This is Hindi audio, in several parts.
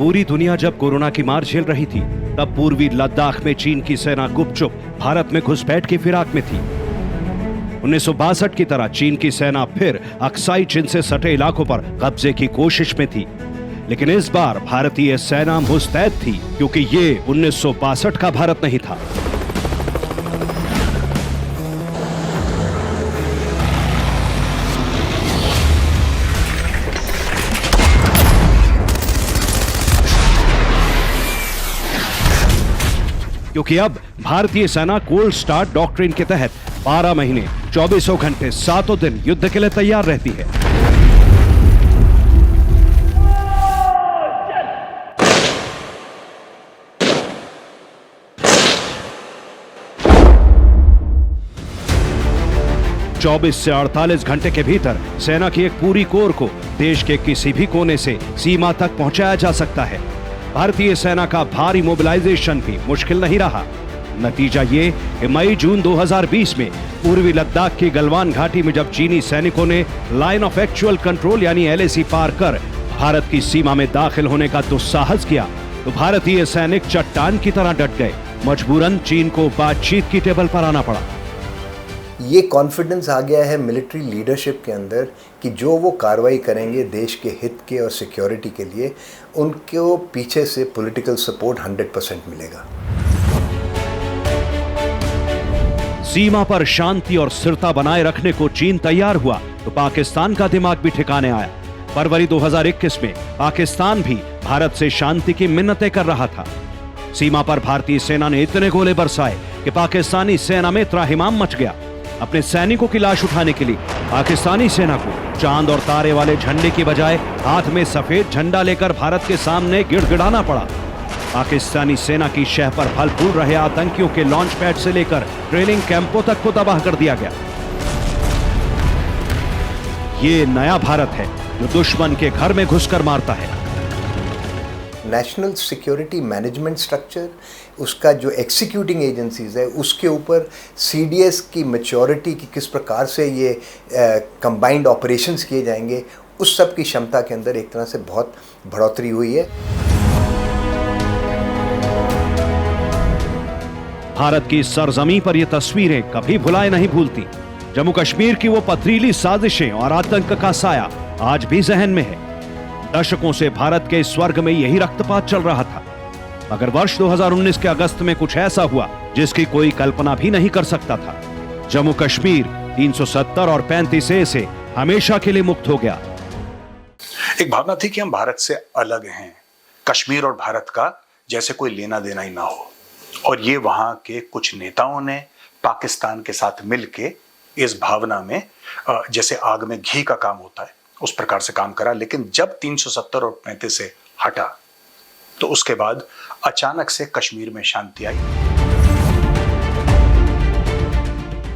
पूरी दुनिया जब कोरोना की मार झेल रही थी, तब पूर्वी लद्दाख में चीन की सेना गुपचुप भारत में घुसपैठ की फिराक में थी। 1962 की तरह चीन की सेना फिर अक्साई चीन से सटे इलाकों पर कब्जे की कोशिश में थी, लेकिन इस बार भारतीय सेना मुस्तैद थी, क्योंकि ये 1962 का भारत नहीं था। क्योंकि अब भारतीय सेना कोल्ड स्टार्ट डॉक्ट्रिन के तहत 12 महीने 24 घंटे 7 दिन युद्ध के लिए तैयार रहती है। चौबीस से 48 घंटे के भीतर सेना की एक पूरी कोर को देश के किसी भी कोने से सीमा तक पहुंचाया जा सकता है। भारतीय सेना का भारी मोबिलाइजेशन भी मुश्किल नहीं रहा। नतीजा ये कि मई जून 2020 में पूर्वी लद्दाख की गलवान घाटी में जब चीनी सैनिकों ने लाइन ऑफ एक्चुअल कंट्रोल यानी LAC पार कर भारत की सीमा में दाखिल होने का दुस्साहस किया, तो भारतीय सैनिक चट्टान की तरह डट गए। मजबूरन चीन को बातचीत की टेबल पर आना पड़ा। ये कॉन्फिडेंस आ गया है मिलिट्री लीडरशिप के अंदर कि जो वो कार्रवाई करेंगे देश के हित के और सिक्योरिटी के लिए, उनको पीछे से पॉलिटिकल सपोर्ट 100% मिलेगा। सीमा पर शांति और स्थिरता बनाए रखने को चीन तैयार हुआ, तो पाकिस्तान का दिमाग भी ठिकाने आया। फरवरी 2021 में पाकिस्तान भी भारत से शांति की मिन्नतें कर रहा था। सीमा पर भारतीय सेना ने इतने गोले बरसाए कि पाकिस्तानी सेना में त्राहिमाम मच गया। अपने सैनिकों की लाश उठाने के लिए पाकिस्तानी सेना को चांद और तारे वाले झंडे की बजाय हाथ में सफेद झंडा लेकर भारत के सामने गिड़गिड़ाना पड़ा। पाकिस्तानी सेना की शह पर फल फूल रहे आतंकियों के लॉन्च पैड से लेकर ट्रेनिंग कैंपों तक को तबाह कर दिया गया। ये नया भारत है जो दुश्मन के घर में घुसकर मारता है। नेशनल सिक्योरिटी मैनेजमेंट स्ट्रक्चर, उसका जो एग्जीक्यूटिंग एजेंसीज है, उसके ऊपर CDS की मैच्योरिटी की किस प्रकार से ये कंबाइंड ऑपरेशंस किए जाएंगे, उस सब की क्षमता के अंदर एक तरह से बहुत बढ़ोतरी हुई है। भारत की सरजमी पर ये तस्वीरें कभी भुलाए नहीं भूलती। जम्मू कश्मीर की वो पथरीली साजिशें और आतंक का साया आज भी जहन में है। दशकों से भारत के स्वर्ग में यही रक्तपात चल रहा था, मगर वर्ष 2019 के अगस्त में कुछ ऐसा हुआ जिसकी कोई कल्पना भी नहीं कर सकता था। जम्मू कश्मीर 370 और 35A से हमेशा के लिए मुक्त हो गया। एक भावना थी कि हम भारत से अलग हैं, कश्मीर और भारत का जैसे कोई लेना देना ही ना हो, और ये वहां के कुछ नेताओं ने पाकिस्तान के साथ मिलके इस भावना में जैसे आग में घी का काम होता है उस प्रकार से काम करा। लेकिन जब 370 और 35 से हटा, तो उसके बाद अचानक से कश्मीर में शांति आई।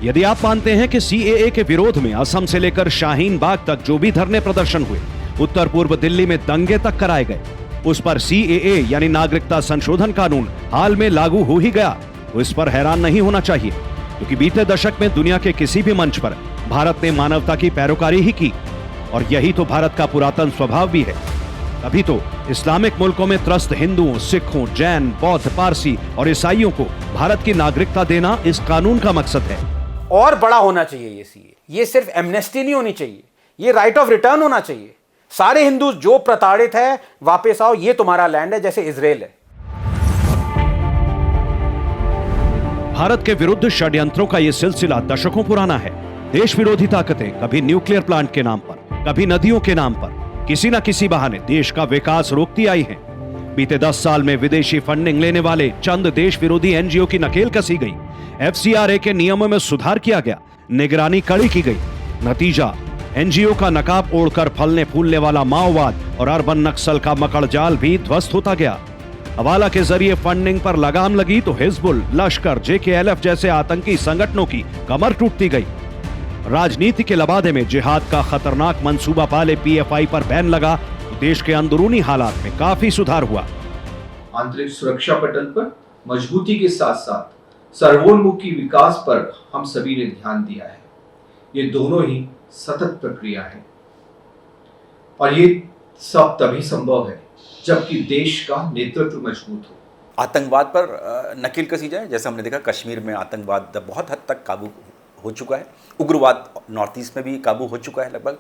यदि आप मानते हैं कि CAA के विरोध में असम से लेकर शाहीन बाग तक जो भी धरने प्रदर्शन हुए, उत्तर पूर्व दिल्ली में दंगे तक कराए गए, उस पर CAA यानी नागरिकता संशोधन कानून हाल में लागू हो ही गया, तो इस पर हैरान नहीं होना चाहिए, क्योंकि बीते दशक में दुनिया के किसी भी मंच पर भारत ने मानवता की पैरोकारी ही की, और यही तो भारत का पुरातन स्वभाव भी है। तभी तो इस्लामिक मुल्कों में त्रस्त हिंदुओं, सिखों, जैन, बौद्ध, पारसी और ईसाइयों को भारत की नागरिकता देना इस कानून का मकसद है। और बड़ा होना चाहिए ये CAA। ये सिर्फ एमनेस्टी नहीं होनी चाहिए, ये राइट ऑफ रिटर्न होना चाहिए। सारे हिंदू जो प्रताड़ित है वापस आओ, ये तुम्हारा लैंड है, जैसे इजराइल है। भारत के विरुद्ध षड्यंत्रों का यह सिलसिला दशकों पुराना है। देश विरोधी ताकतें कभी न्यूक्लियर प्लांट के नाम पर, कभी नदियों के नाम पर किसी न किसी बहाने देश का विकास रोकती आई हैं। बीते 10 साल में विदेशी फंडिंग लेने वाले चंद देश विरोधी NGO की नकेल कसी गई, FCRA के नियमों में सुधार किया गया, निगरानी कड़ी की गई। नतीजा, NGO का नकाब ओढ़कर फलने फूलने वाला माओवाद और अर्बन नक्सल का मकड़जाल भी ध्वस्त होता गया। हवाला के जरिए फंडिंग पर लगाम लगी तो हिजबुल, लश्कर, JKLF जैसे आतंकी संगठनों की कमर टूटती गई। राजनीति के लबादे में जिहाद का खतरनाक मंसूबा पाले PFI पर बैन लगा तो देश के अंदरूनी हालात में काफी सुधार हुआ। आंतरिक सुरक्षा पटल पर मजबूती के साथ साथ सर्वोन्मुखी विकास पर हम सभी ने ध्यान दिया है। ये दोनों ही सतत प्रक्रिया है और ये सब तभी संभव है जबकि देश का नेतृत्व मजबूत हो। आतंकवाद पर नकेल कसी जाए, जैसे हमने देखा कश्मीर में आतंकवाद बहुत हद तक काबू हो चुका है, उग्रवाद नॉर्थ ईस्ट में भी काबू हो चुका है लगभग,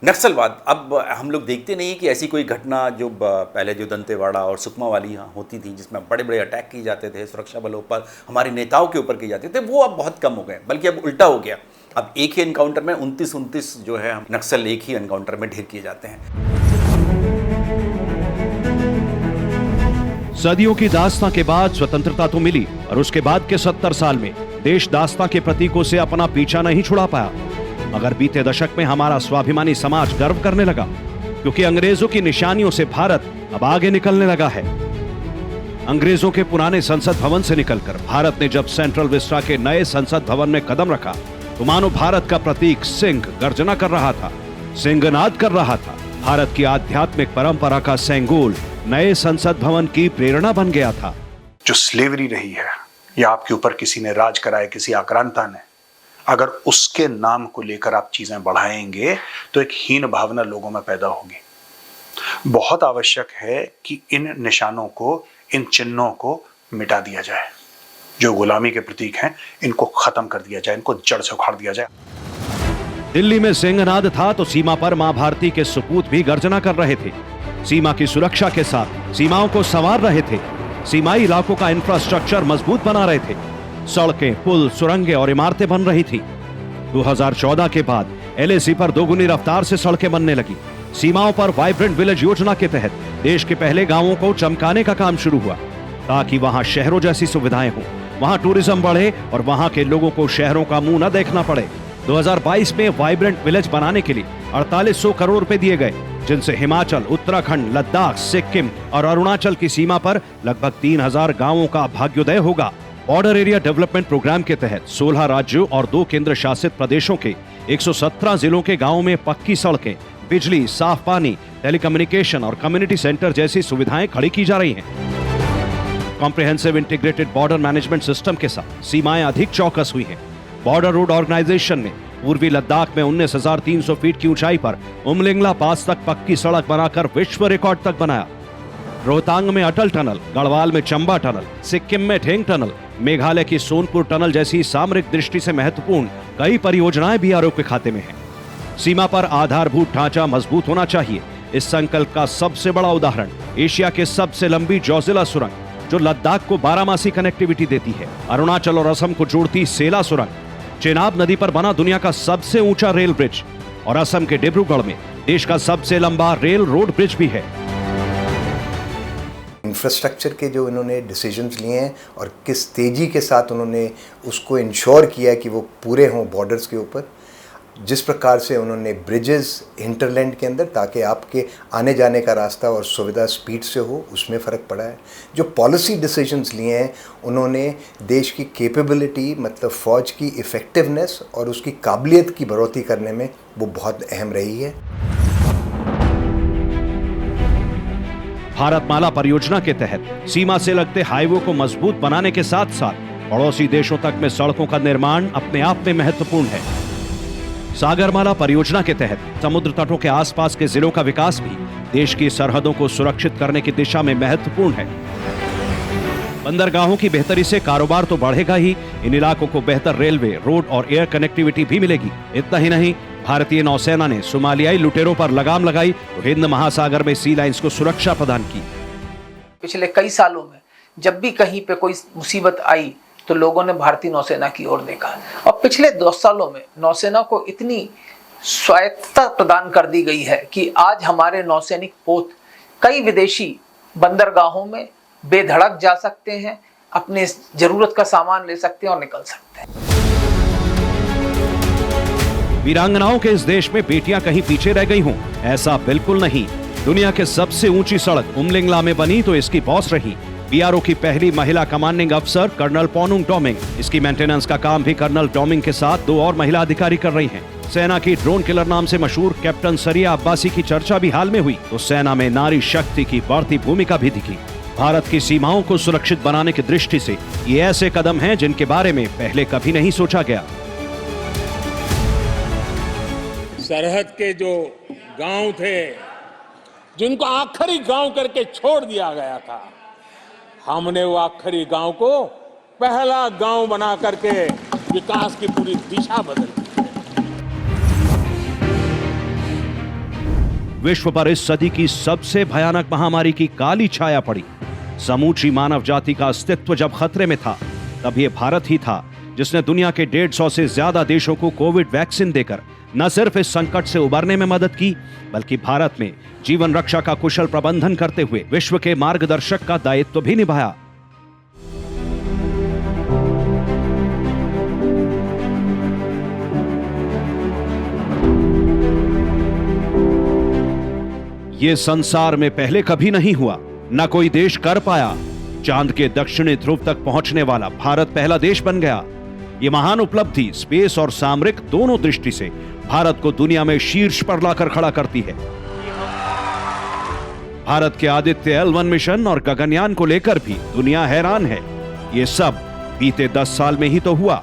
नक्सलवाद अब हम लोग देखते नहीं कि ऐसी कोई घटना जो पहले जो दंतेवाड़ा और सुकमा वाली यहाँ होती थी जिसमें बड़े बड़े अटैक किए जाते थे सुरक्षा बलों पर, हमारे नेताओं के ऊपर किए जाते थे, वो अब बहुत कम हो गए, बल्कि अब उल्टा हो गया। अब एक ही एनकाउंटर में 29 जो है नक्सल एक ही एनकाउंटर में ढेर किए जाते हैं। सदियों की दास्तां के बाद स्वतंत्रता तो मिली और उसके बाद के 70 साल में देश दास्तां के प्रतीकों से अपना पीछा नहीं छुड़ा पाया, मगर बीते दशक में हमारा स्वाभिमानी समाज गर्व करने लगा, क्योंकि अंग्रेजों की निशानियों से भारत अब आगे निकलने लगा है। अंग्रेजों के पुराने संसद भवन से निकलकर भारत ने जब सेंट्रल विस्टा के नए संसद भवन में कदम रखा तो मानो भारत का प्रतीक सिंह गर्जना कर रहा था, सिंहनाद कर रहा था। भारत की आध्यात्मिक परंपरा का सेंगोल नए संसद भवन की प्रेरणा बन गया था। जो स्लेवरी रही है या आपके ऊपर किसी ने राज कराया, किसी आक्रांता ने, अगर उसके नाम को लेकर आप चीजें बढ़ाएंगे तो एक हीन भावना लोगों में पैदा होगी। बहुत आवश्यक है कि इन निशानों को, इन चिन्हों को मिटा दिया जाए। जो गुलामी के प्रतीक हैं इनको खत्म कर दिया जाए, इनको जड़ से उखाड़ दिया जाए। दिल्ली में सिंहनाद था तो सीमा पर मां भारती के सपूत भी गर्जना कर रहे थे। सीमा की सुरक्षा के साथ सीमाओं को संवार रहे थे, सीमाई इलाकों का इंफ्रास्ट्रक्चर मजबूत बना रहे थे, सड़कें, पुल, सुरंगें और इमारतें बन रही थी। 2014 के बाद LAC पर दोगुनी रफ्तार से सड़कें बनने लगी। सीमाओं पर वाइब्रेंट विलेज योजना के तहत देश के पहले गांवों को चमकाने का काम शुरू हुआ, ताकि वहां शहरों जैसी सुविधाएं हों, वहां टूरिज्म बढ़े और वहां के लोगों को शहरों का मुंह न देखना पड़े। 2022 में वाइब्रेंट विलेज बनाने के लिए 4800 करोड़ रुपए दिए गए, जिनसे हिमाचल, उत्तराखंड, लद्दाख, सिक्किम और अरुणाचल की सीमा पर लगभग 3000 गांवों का भाग्योदय होगा। बॉर्डर एरिया डेवलपमेंट प्रोग्राम के तहत 16 राज्यों और 2 केंद्र शासित प्रदेशों के 117 जिलों के गांवों में पक्की सड़कें, बिजली, साफ पानी, टेलीकम्युनिकेशन और कम्युनिटी सेंटर जैसी सुविधाएं खड़ी की जा रही हैं। Comprehensive integrated border management system के साथ सीमाएं अधिक चौकस हुई हैं। बॉर्डर रोड ऑर्गेनाइजेशन ने पूर्वी लद्दाख में 19,300 फीट की ऊंचाई पर उमलिंगला पास तक पक्की सड़क बनाकर विश्व रिकॉर्ड तक बनाया। रोहतांग में अटल टनल, गढ़वाल में चंबा टनल, सिक्किम में ठेंग टनल, मेघालय की सोनपुर टनल जैसी सामरिक दृष्टि से महत्वपूर्ण कई परियोजनाएं BRO के खाते में हैं। सीमा पर आधारभूत ढांचा मजबूत होना चाहिए। इस संकल्प का सबसे बड़ा उदाहरण एशिया के सबसे लंबी जोजिला सुरंग, जो लद्दाख को 12मासी कनेक्टिविटी देती है, अरुणाचल और असम को जोड़ती सेला सुरंग, चेनाब नदी पर बना दुनिया का सबसे ऊंचा रेल ब्रिज और असम के डिब्रूगढ़ में देश का सबसे लंबा रेल रोड ब्रिज भी है। इंफ्रास्ट्रक्चर के जो इन्होंने डिसीजंस लिए हैं और किस तेज़ी के साथ उन्होंने उसको इंश्योर किया कि वो पूरे हों बॉर्डर्स के ऊपर, जिस प्रकार से उन्होंने ब्रिजेस हिंटरलैंड के अंदर, ताकि आपके आने जाने का रास्ता और सुविधा स्पीड से हो, उसमें फ़र्क पड़ा है। जो पॉलिसी डिसीजंस लिए हैं उन्होंने देश की कैपेबिलिटी, मतलब फ़ौज की इफ़ेक्टिवनेस और उसकी काबिलियत की बढ़ोतरी करने में वो बहुत अहम रही है। भारतमाला परियोजना के तहत सीमा से लगते हाईवे को मजबूत बनाने के साथ साथ पड़ोसी देशों तक में सड़कों का निर्माण अपने आप में महत्वपूर्ण है। सागरमाला परियोजना के तहत समुद्र तटों के आसपास के जिलों का विकास भी देश की सरहदों को सुरक्षित करने की दिशा में महत्वपूर्ण है। बंदरगाहों की बेहतरी से कारोबार तो बढ़ेगा ही, इन इलाकों को बेहतर रेलवे, रोड और एयर कनेक्टिविटी भी मिलेगी। इतना ही नहीं, भारतीय नौसेना ने सोमालियाई लुटेरों पर लगाम लगाई तो हिंद महासागर में सी लाइंस को सुरक्षा प्रदान की। पिछले कई सालों में जब भी कहीं पे कोई मुसीबत आई तो लोगों ने भारतीय नौसेना की ओर देखा, और पिछले 2 सालों में नौसेना को इतनी स्वायत्तता प्रदान कर दी गई है कि आज हमारे नौसैनिक पोत कई विदेशी बंदरगाहों में बेधड़क जा सकते हैं, अपने जरूरत का सामान ले सकते हैं और निकल सकते हैं। वीरांगनाओं के इस देश में बेटियां कहीं पीछे रह गई हों, ऐसा बिल्कुल नहीं। दुनिया के सबसे ऊंची सड़क उमलिंगला में बनी तो इसकी बॉस रही BRO की पहली महिला कमांडिंग अफसर कर्नल पोनुंग टोमिंग। इसकी मेंटेनेंस का काम भी कर्नल टोमिंग के साथ 2 और महिला अधिकारी कर रही हैं। सेना की ड्रोन किलर नाम से मशहूर कैप्टन सरिया अब्बासी की चर्चा भी हाल में हुई तो सेना में नारी शक्ति की बढ़ती भूमिका भी दिखी। भारत की सीमाओं को सुरक्षित बनाने की दृष्टि से ये ऐसे कदम हैं जिनके बारे में पहले कभी नहीं सोचा गया। सरहद के जो गांव थे, जिनको आखिरी गांव करके छोड़ दिया गया था, हमने वो आखिरी गांव को पहला गांव बना करके विकास की पूरी दिशा बदल दी। विश्व पर इस सदी की सबसे भयानक महामारी की काली छाया पड़ी। समूची मानव जाति का अस्तित्व जब खतरे में था, तब यह भारत ही था जिसने दुनिया के 150 से ज्यादा देशों को कोविड वैक्सीन देकर न सिर्फ इस संकट से उबरने में मदद की, बल्कि भारत में जीवन रक्षा का कुशल प्रबंधन करते हुए विश्व के मार्गदर्शक का दायित्व भी निभाया। ये संसार में पहले कभी नहीं हुआ, न कोई देश कर पाया। चांद के दक्षिणी ध्रुव तक पहुंचने वाला भारत पहला देश बन गया। ये महान उपलब्धि स्पेस और सामरिक दोनों दृष्टि से भारत को दुनिया में शीर्ष पर लाकर खड़ा करती है। भारत के आदित्य L1 मिशन और गगनयान को लेकर भी दुनिया हैरान है। ये सब बीते 10 साल में ही तो हुआ।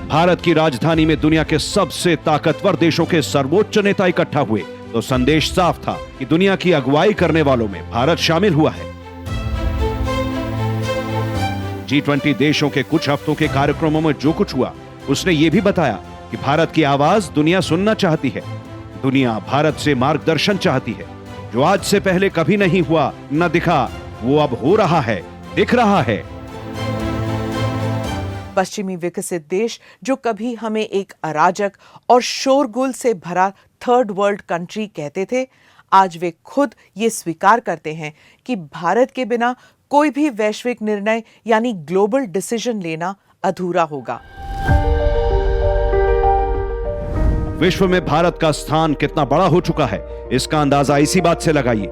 भारत की राजधानी में दुनिया के सबसे ताकतवर देशों के सर्वोच्च नेता इकट्ठा हुए तो संदेश साफ था कि दुनिया की अगुवाई करने वालों में भारत शामिल हुआ है। G20 देशों के कुछ हफ्तों के कार्यक्रमों में जो कुछ हुआ, उसने ये भी बताया कि भारत की आवाज दुनिया सुनना चाहती है। दुनिया भारत से मार्गदर्शन चाहती है। जो आज से पहले कभी नहीं हुआ, न दिखा, वो अब हो रहा है, दिख रहा है। पश्चिमी विकसित देश जो कभी हमें एक अराजक और शोरगुल से भरा थर्ड वर्ल्ड कंट्री कहते थे, आज वे खुद ये स्वीकार करते हैं कि भारत के बिना कोई भी वैश्विक निर्णय यानी ग्लोबल डिसीजन लेना अधूरा होगा। विश्व में भारत का स्थान कितना बड़ा हो चुका है, इसका अंदाजा इसी बात से लगाइए।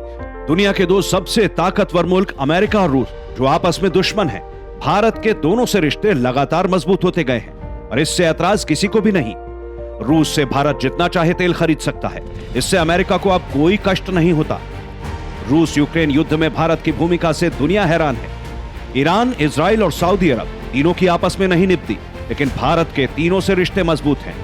दुनिया के 2 सबसे ताकतवर मुल्क अमेरिका और रूस, जो आपस में दुश्मन हैं, भारत के दोनों से रिश्ते लगातार मजबूत होते गए हैं और इससे ऐतराज किसी को भी नहीं। रूस से भारत जितना चाहे तेल खरीद सकता है, इससे अमेरिका को अब कोई कष्ट नहीं होता। रूस यूक्रेन युद्ध में भारत की भूमिका से दुनिया हैरान है। ईरान, इजराइल और सऊदी अरब तीनों की आपस में नहीं निपटी, लेकिन भारत के तीनों से रिश्ते मजबूत हैं।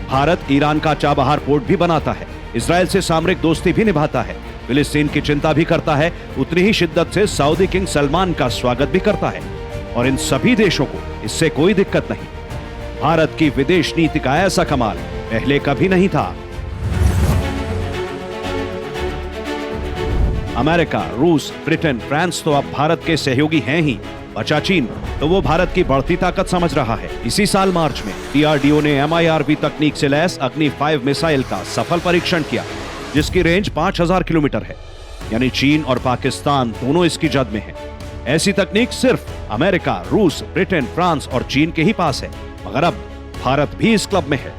भारत ईरान का चाबहार पोर्ट भी बनाता है, इजराइल से सामरिक दोस्ती भी निभाता है, फिलिस्तीन की चिंता भी करता है, उतनी ही शिद्दत से सऊदी किंग सलमान का स्वागत भी करता है। और इन सभी देशों को इससे कोई दिक्कत नहीं। भारत की विदेश नीति का ऐसा कमाल पहले कभी नहीं था। अमेरिका, रूस, ब्रिटेन, फ्रांस तो अब भारत के सहयोगी हैं ही, बचा चीन तो वो भारत की बढ़ती ताकत समझ रहा है। इसी साल मार्च में DRDO ने MIRV तकनीक से लैस अग्नि 5 मिसाइल का सफल परीक्षण किया, जिसकी रेंज 5000 किलोमीटर है। यानी चीन और पाकिस्तान दोनों इसकी जद में हैं। ऐसी तकनीक सिर्फ अमेरिका, रूस, ब्रिटेन, फ्रांस और चीन के ही पास है, मगर अब भारत भी इस क्लब में है।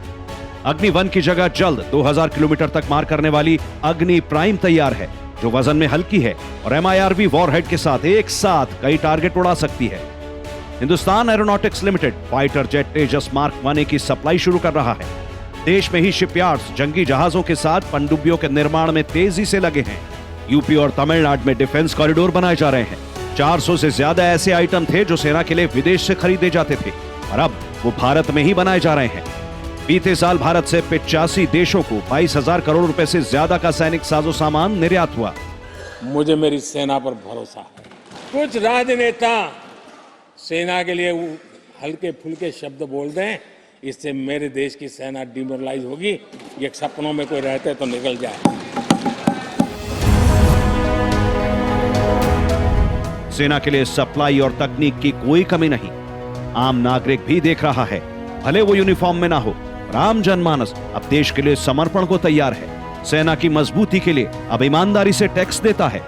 अग्नि 1 की जगह जल्द 2000 किलोमीटर तक मार करने वाली अग्नि प्राइम तैयार है, जो वजन में हल्की है और MIRV वॉरहेड के साथ एक साथ कई टारगेट उड़ा सकती है। Hindustan aeronautics limited fighter jet Tejas mark 1A की सप्लाई शुरू कर रहा है। देश में ही शिपयार्ड्स जंगी जहाजों के साथ पनडुब्बियों के निर्माण में तेजी से लगे हैं। यूपी और तमिलनाडु में डिफेंस कॉरिडोर बनाए जा रहे हैं। 400 से ज्यादा ऐसे आइटम थे जो सेना के लिए विदेश से खरीदे जाते थे और अब वो भारत में ही बनाए जा रहे हैं। बीते साल भारत से 85 देशों को 22,000 करोड़ रुपए से ज्यादा का सैनिक साजो सामान निर्यात हुआ। मुझे मेरी सेना पर भरोसा है। कुछ राजनेता सेना के लिए हल्के फुल्के शब्द बोल दें, इससे मेरे देश की सेना डिमोरलाइज होगी। ये सपनों में कोई रहते तो निकल जाए। सेना के लिए सप्लाई और तकनीक की कोई कमी नहीं। आम नागरिक भी देख रहा है, भले वो यूनिफॉर्म में ना हो। राम जनमानस अब देश के लिए समर्पण को तैयार है। सेना की मजबूती के लिए अब ईमानदारी से टैक्स देता है।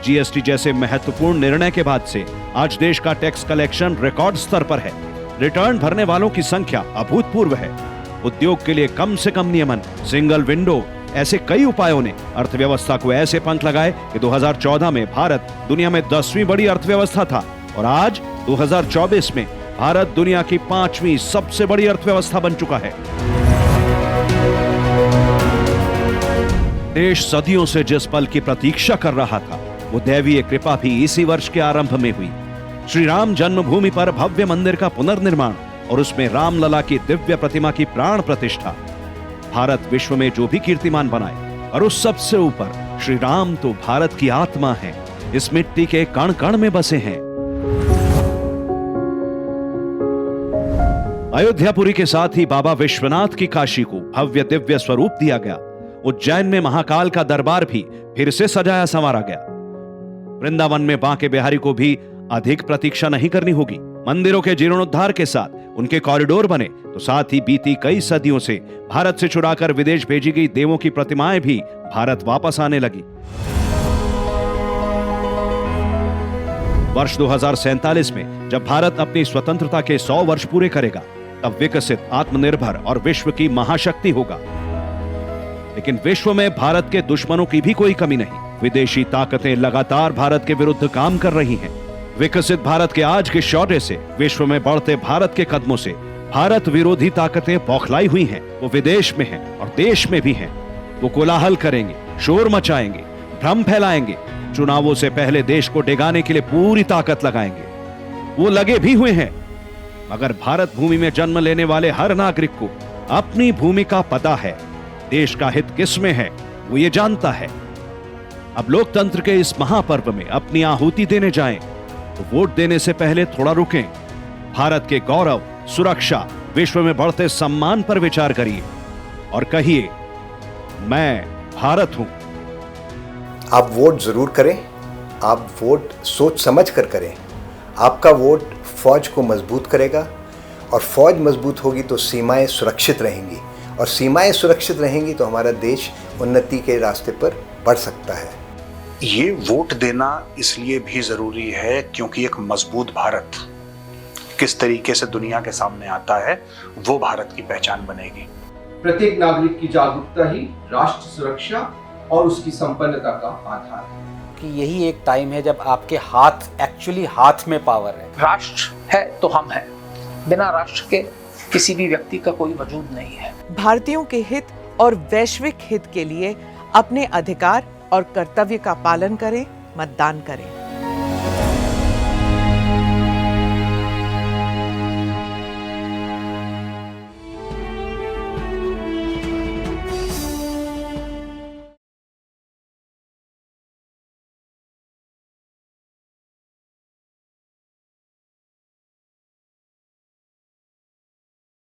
GST जैसे महत्वपूर्ण निर्णय के बाद से आज देश का टैक्स कलेक्शन रिकॉर्ड स्तर पर है। रिटर्न भरने वालों की संख्या अभूतपूर्व है। उद्योग के लिए कम से कम नियमन, सिंगल विंडो, ऐसे कई उपायों ने अर्थव्यवस्था को ऐसे पंख लगाए कि 2014 में भारत दुनिया में 10वीं बड़ी अर्थव्यवस्था था और आज 2024 में भारत दुनिया की 5वीं सबसे बड़ी अर्थव्यवस्था बन चुका है। देश सदियों से जिस पल की प्रतीक्षा कर रहा था, वो दैवीय कृपा भी इसी वर्ष के आरंभ में हुई। श्री राम जन्मभूमि पर भव्य मंदिर का पुनर्निर्माण और उसमें रामलला की दिव्य प्रतिमा की प्राण प्रतिष्ठा। भारत विश्व में जो भी कीर्तिमान बनाए, और उस सबसे ऊपर श्री राम तो भारत की आत्मा है, इस मिट्टी के कण कण में बसे हैं। अयोध्यापुरी के साथ ही बाबा विश्वनाथ की काशी को भव्य दिव्य स्वरूप दिया गया। उज्जैन में महाकाल का दरबार भी फिर से सजाया संवारा गया। वृंदावन में बांके बिहारी को भी अधिक प्रतीक्षा नहीं करनी होगी। मंदिरों के जीर्णोद्धार के साथ उनके कॉरिडोर बने, तो साथ ही बीती कई सदियों से भारत से चुराकर विदेश भेजी गई देवों की प्रतिमाएं भी भारत वापस आने लगी। वर्ष 2047 में जब भारत अपनी स्वतंत्रता के 100 वर्ष पूरे करेगा, तब विकसित, आत्मनिर्भर और विश्व की महाशक्ति होगा। लेकिन विश्व में भारत के दुश्मनों की भी कोई कमी नहीं। विदेशी ताकतें लगातार भारत के विरुद्ध काम कर रही हैं। विकसित भारत के आज के शौर्य से, विश्व में बढ़ते भारत के कदमों से भारत विरोधी ताकतें बौखलाई हुई हैं। वो विदेश में हैं और देश में भी हैं। वो कोलाहल करेंगे, शोर मचाएंगे, भ्रम फैलाएंगे, चुनावों से पहले देश को डिगाने के लिए पूरी ताकत लगाएंगे। वो लगे भी हुए हैं। मगर भारत भूमि में जन्म लेने वाले हर नागरिक को अपनी भूमि का पता है, देश का हित किसमें है वो ये जानता है। अब लोकतंत्र के इस महापर्व में अपनी आहुति देने जाएं, तो वोट देने से पहले थोड़ा रुकें। भारत के गौरव, सुरक्षा, विश्व में बढ़ते सम्मान पर विचार करिए और कहिए, मैं भारत हूं। आप वोट जरूर करें। आप वोट सोच समझ कर करें। आपका वोट फौज को मजबूत करेगा, और फौज मजबूत होगी तो सीमाएं सुरक्षित रहेंगी, और सीमाएं सुरक्षित रहेंगी तो हमारा देश उन्नति के रास्ते पर बढ़ सकता है। ये वोट देना इसलिए भी जरूरी है क्योंकि एक मजबूत भारत किस तरीके से दुनिया के सामने आता है, वो भारत की पहचान बनेगी। प्रत्येक नागरिक की जागरूकता ही राष्ट्र सुरक्षा और उसकी संपन्नता का आधार है। कि यही एक टाइम है जब आपके हाथ एक्चुअली हाथ में पावर है। राष्ट्र है तो हम हैं। बिना राष्ट्र के किसी भी व्यक्ति का कोई वजूद नहीं है। भारतीयों के हित और वैश्विक हित के लिए अपने अधिकार और कर्तव्य का पालन करें, मतदान करें।